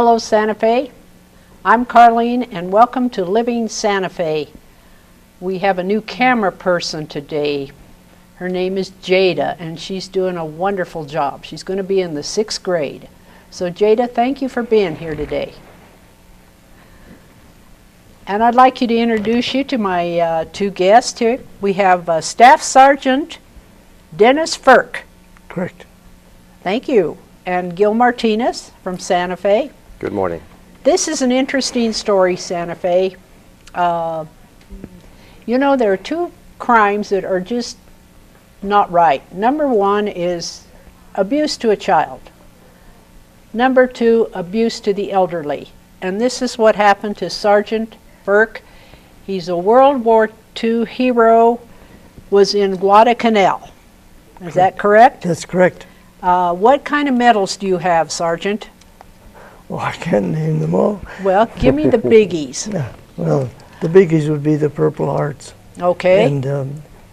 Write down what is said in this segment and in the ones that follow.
Hello Santa Fe, I'm Carlene and welcome to Living Santa Fe. We have a new camera person today. Her name is Jada and she's doing a wonderful job. She's going to be in the 6th grade. So Jada, thank you for being here today. And I'd like you to introduce you to my two guests here. We have Staff Sergeant Dennis Ferk. Correct. Thank you. And Gil Martinez from Santa Fe. Good morning. This is an interesting story, Santa Fe. You know, there are two crimes that are just not right. Number one is abuse to a child. Number two, abuse to the elderly. And this is what happened to Sergeant Ferk. He's a World War II hero, was in Guadalcanal. Is that correct? That's correct. What kind of medals do you have, Sergeant? Well, I can't name them all. Well, give me the biggies. Yeah. Well, the biggies would be the Purple Hearts. Okay. And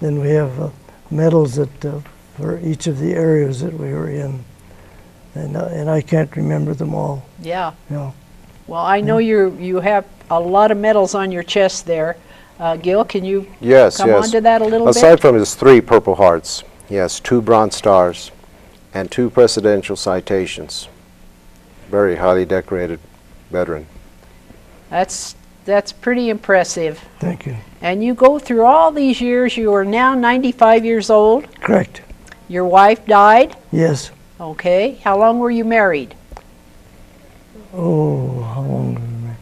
then we have medals that for each of the areas that we were in. And I can't remember them all. Yeah. No. Well, I know you have a lot of medals on your chest there. Gil, can you come on to that a little bit? Aside from his 3 Purple Hearts, he has 2 Bronze Stars and 2 Presidential Citations. Very highly decorated veteran. That's pretty impressive. Thank you. And you go through all these years. You are now 95 years old. Correct. Your wife died? Yes. Okay. How long were you married? Oh, how long?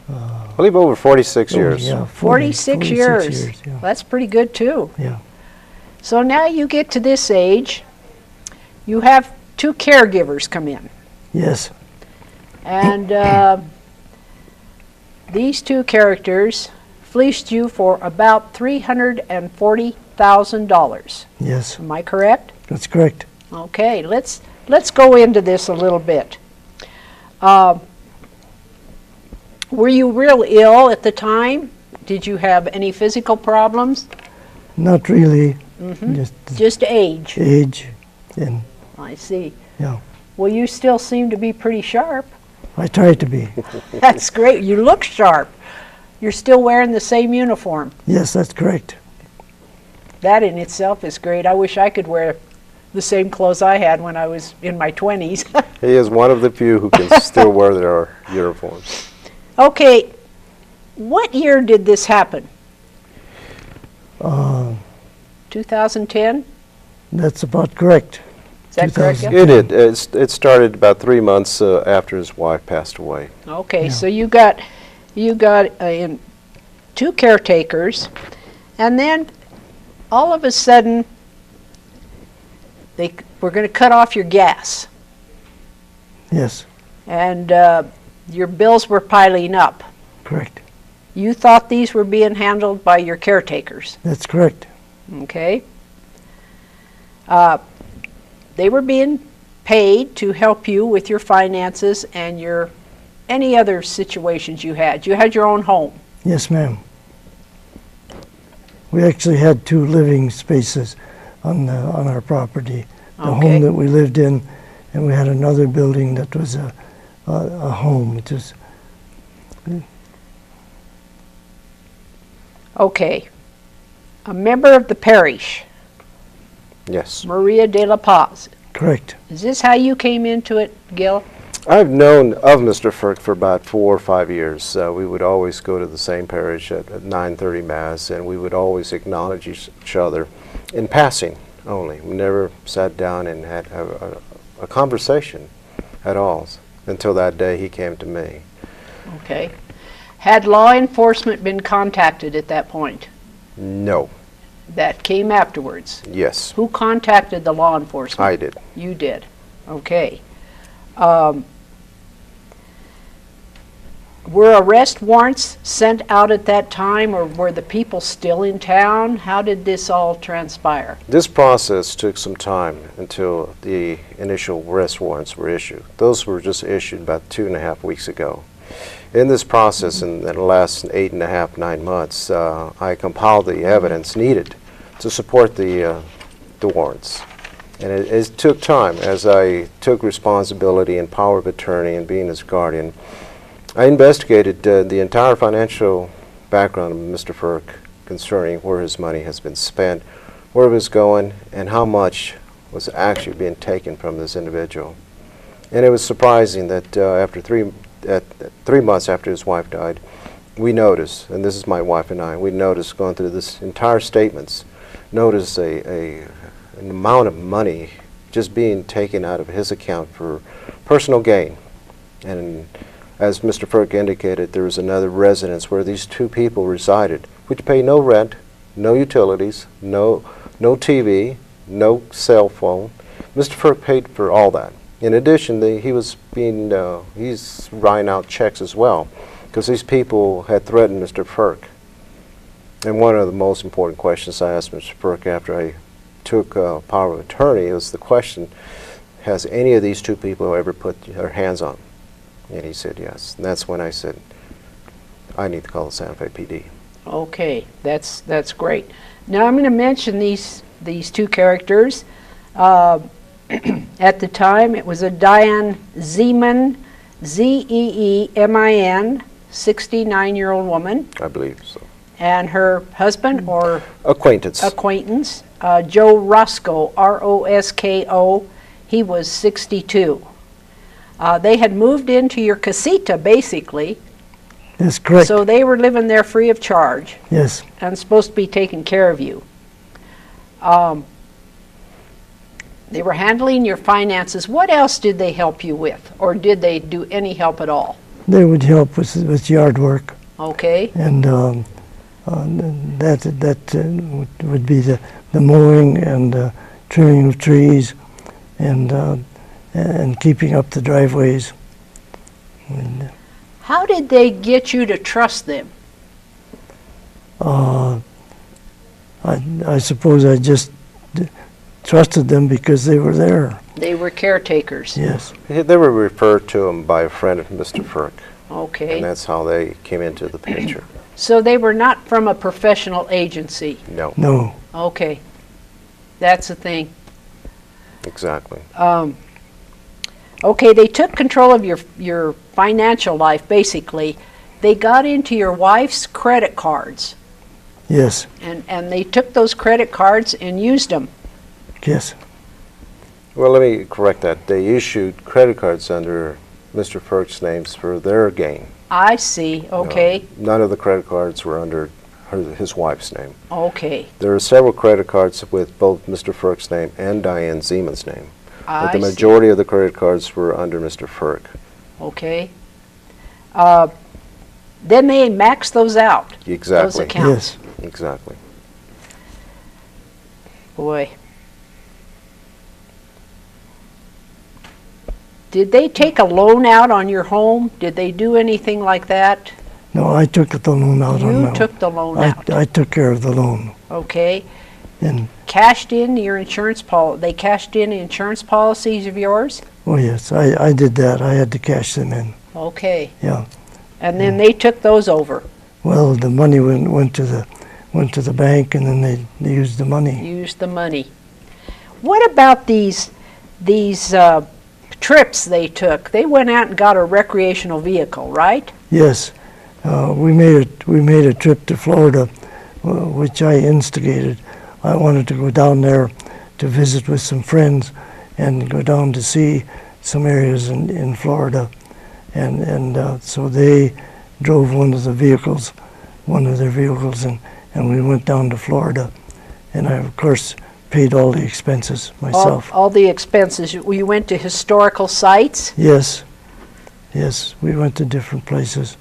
I believe over 46 years. Yeah, 46 years. Yeah. That's pretty good too. Yeah. So now you get to this age. You have 2 caregivers come in. Yes. And these 2 characters fleeced you for about $340,000. Yes. Am I correct? That's correct. Okay, let's go into this a little bit. Were you real ill at the time? Did you have any physical problems? Not really. Mm-hmm. Just age. Age. And I see. yeah. Well, you still seem to be pretty sharp. I try to be. That's great. You look sharp. You're still wearing the same uniform. Yes, that's correct. That in itself is great. I wish I could wear the same clothes I had when I was in my 20s. He is one of the few who can still wear their uniforms. Okay, what year did this happen? 2010? That's about correct. Is that correct? Yeah? It did. It started about 3 months after his wife passed away. Okay, Yeah. so you got in 2 caretakers, and then all of a sudden they were going to cut off your gas, Yes, and your bills were piling up. correct. You thought these were being handled by your caretakers. That's correct. Okay. They were being paid to help you with your finances and any other situations you had. You had your own home. Yes, ma'am. We actually had 2 living spaces on our property. The Okay. home that we lived in, and we had another building that was a home. It was Okay. A member of the parish, Yes. Maria de la Paz. correct. Is this how you came into it, Gil? I've known of Mr. Ferk for about 4 or 5 years. We would always go to the same parish at 9:30 Mass, and we would always acknowledge each other in passing only. We never sat down and had a conversation at all until that day he came to me. Okay. Had law enforcement been contacted at that point? No. That came afterwards. Yes. Who contacted the law enforcement? I did. You did. Okay. Were arrest warrants sent out at that time, or were the people still in town? How did this all transpire? This process took some time until the initial arrest warrants were issued. Those were just issued about 2.5 weeks ago. In this process, in the last 8.5, 9 months, I compiled the evidence needed to support the warrants. And it took time as I took responsibility and power of attorney and being his guardian. I investigated the entire financial background of Mr. Ferk concerning where his money has been spent, where it was going, and how much was actually being taken from this individual. And it was surprising that after 3 months after his wife died, we noticed, and this is my wife and I, we noticed going through this entire statements, noticed an amount of money just being taken out of his account for personal gain. And as Mr. Ferk indicated, there was another residence where these two people resided, which pay no rent, no utilities, no TV, no cell phone. Mr. Ferk paid for all that. In addition, he's writing out checks as well, because these people had threatened Mr. Ferk. And one of the most important questions I asked Mr. Ferk after I took power of attorney was the question, has any of these two people ever put their hands on? And he said yes. And that's when I said, I need to call the Santa Fe PD. Okay, that's great. Now I'm going to mention these two characters. At the time, it was a Diane Zeeman, Zeeemin, 69-year-old woman. I believe so. And her husband or acquaintance, Joe Roscoe, R-O-S-K-O. He was 62. They had moved into your casita, basically. That's correct. So they were living there free of charge. Yes. And supposed to be taking care of you. They were handling your finances. What else did they help you with? Or did they do any help at all? They would help with yard work. Okay. And that would be the mowing and trimming of trees and keeping up the driveways. And, how did they get you to trust them? I suppose I just trusted them because they were there. They were caretakers. Yes. They were referred to him by a friend of Mr. Ferk. Okay. And that's how they came into the picture. So they were not from a professional agency? No. No. Okay. That's the thing. Exactly. Okay, they took control of your financial life, basically. They got into your wife's credit cards. Yes. And they took those credit cards and used them. Yes. Well, let me correct that. They issued credit cards under Mr. Ferk's names for their gain. I see. Okay. None of the credit cards were under his wife's name. Okay. There are several credit cards with both Mr. Ferk's name and Diane Zeeman's name. But the majority of the credit cards were under Mr. Ferk. Okay. Then they maxed those out. Exactly. Those accounts. Yes. Exactly. Boy. Did they take a loan out on your home? Did they do anything like that? No, I took the loan out on my own. You took the loan out. I took care of the loan. Okay. And cashed in your insurance policy. They cashed in insurance policies of yours? oh yes, I did that. I had to cash them in. Okay. Yeah. And then they took those over. Well, the money went to the bank, and then they used the money. Used the money. What about these trips they took? They went out and got a recreational vehicle, right? Yes. We made a trip to Florida, which I instigated. I wanted to go down there to visit with some friends and go down to see some areas in Florida. And so they drove one of their vehicles, and we went down to Florida. And I, of course, paid all the expenses myself. All the expenses. You went to historical sites? Yes. Yes, we went to different places.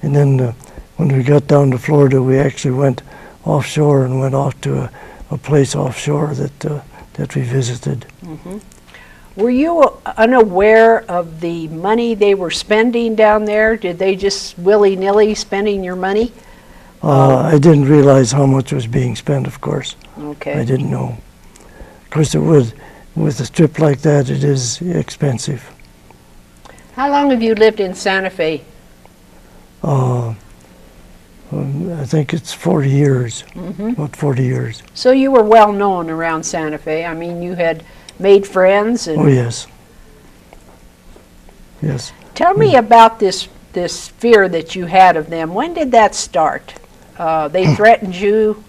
And then when we got down to Florida, we actually went offshore and went off to a place offshore that we visited. Mm-hmm. Were you unaware of the money they were spending down there? Did they just willy-nilly spending your money? I didn't realize how much was being spent, of course. Okay. I didn't know. Of course, with a trip like that, it is expensive. How long have you lived in Santa Fe? I think it's 40 years, about 40 years. So you were well known around Santa Fe. I mean, you had made friends. And Oh, yes. Yes. tell me about this fear that you had of them. When did that start? They threatened you,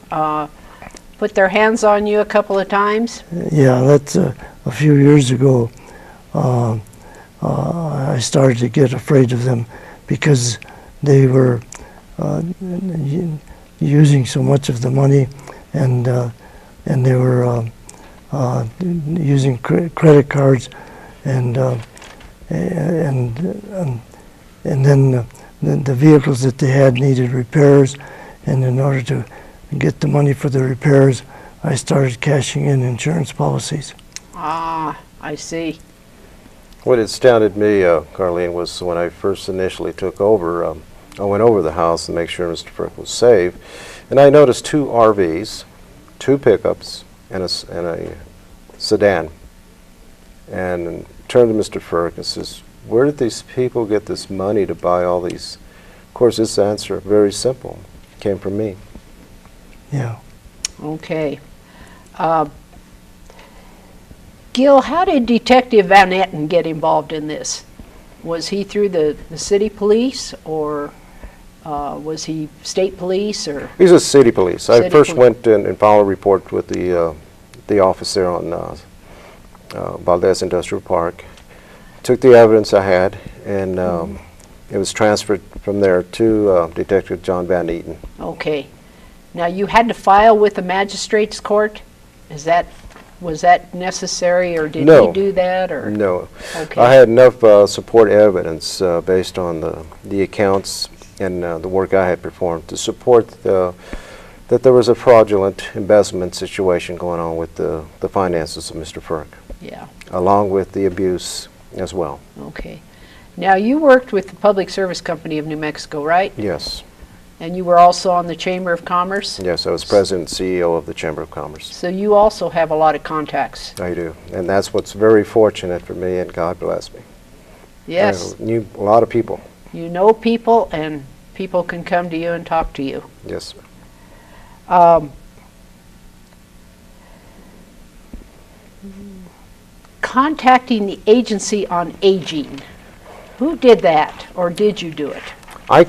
put their hands on you a couple of times? Yeah, that's a few years ago. I started to get afraid of them because they were using so much of the money, and they were using credit cards, and then the vehicles that they had needed repairs, and in order to get the money for the repairs, I started cashing in insurance policies. Ah, I see. What astounded me, Carlene, was when I first initially took over, I went over the house to make sure Mr. Ferk was safe, and I noticed 2 RVs, 2 pickups, and a sedan. And turned to Mr. Ferk and says, where did these people get this money to buy all these? Of course, his answer, very simple, came from me. Yeah. Okay. Gil, how did Detective Van Etten get involved in this? Was he through the city police, or was he state police, or? He's a city police. I City first police. went in and filed a report with the office there on Valdez Industrial Park. Took the evidence I had, and it was transferred from there to Detective John Van Etten. Okay. Now, you had to file with the magistrate's court? Was that necessary, or did No. he do that, or? No. Okay. I had enough support evidence based on the accounts and the work I had performed to support that there was a fraudulent embezzlement situation going on with the finances of Mr. Ferk, Yeah. along with the abuse as well. Okay. Now, you worked with the Public Service Company of New Mexico, right? Yes. And you were also on the Chamber of Commerce? Yes, I was president and CEO of the Chamber of Commerce. So you also have a lot of contacts. I do. And that's what's very fortunate for me, and God bless me. Yes. I knew a lot of people. You know people, and people can come to you and talk to you. Yes, sir. Contacting the Agency on Aging. Who did that, or did you do it? I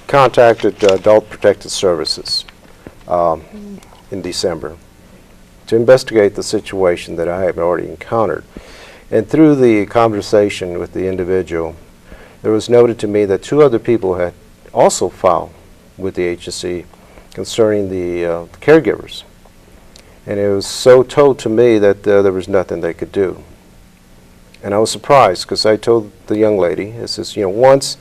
contacted Adult Protective Services in December to investigate the situation that I had already encountered. And through the conversation with the individual, there was noted to me that 2 other people had also filed with the agency concerning the caregivers. And it was so told to me that there was nothing they could do. And I was surprised, because I told the young lady, I says, once,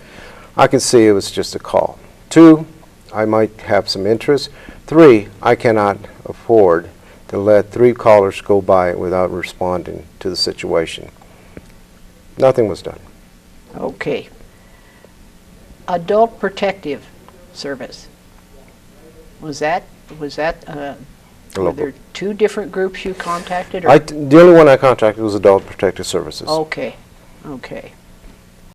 I can see it was just a call. 2, I might have some interest. 3, I cannot afford to let 3 callers go by without responding to the situation. Nothing was done. Okay. Adult Protective Service. Was that were there 2 different groups you contacted? Or? The only one I contacted was Adult Protective Services. Okay. Okay.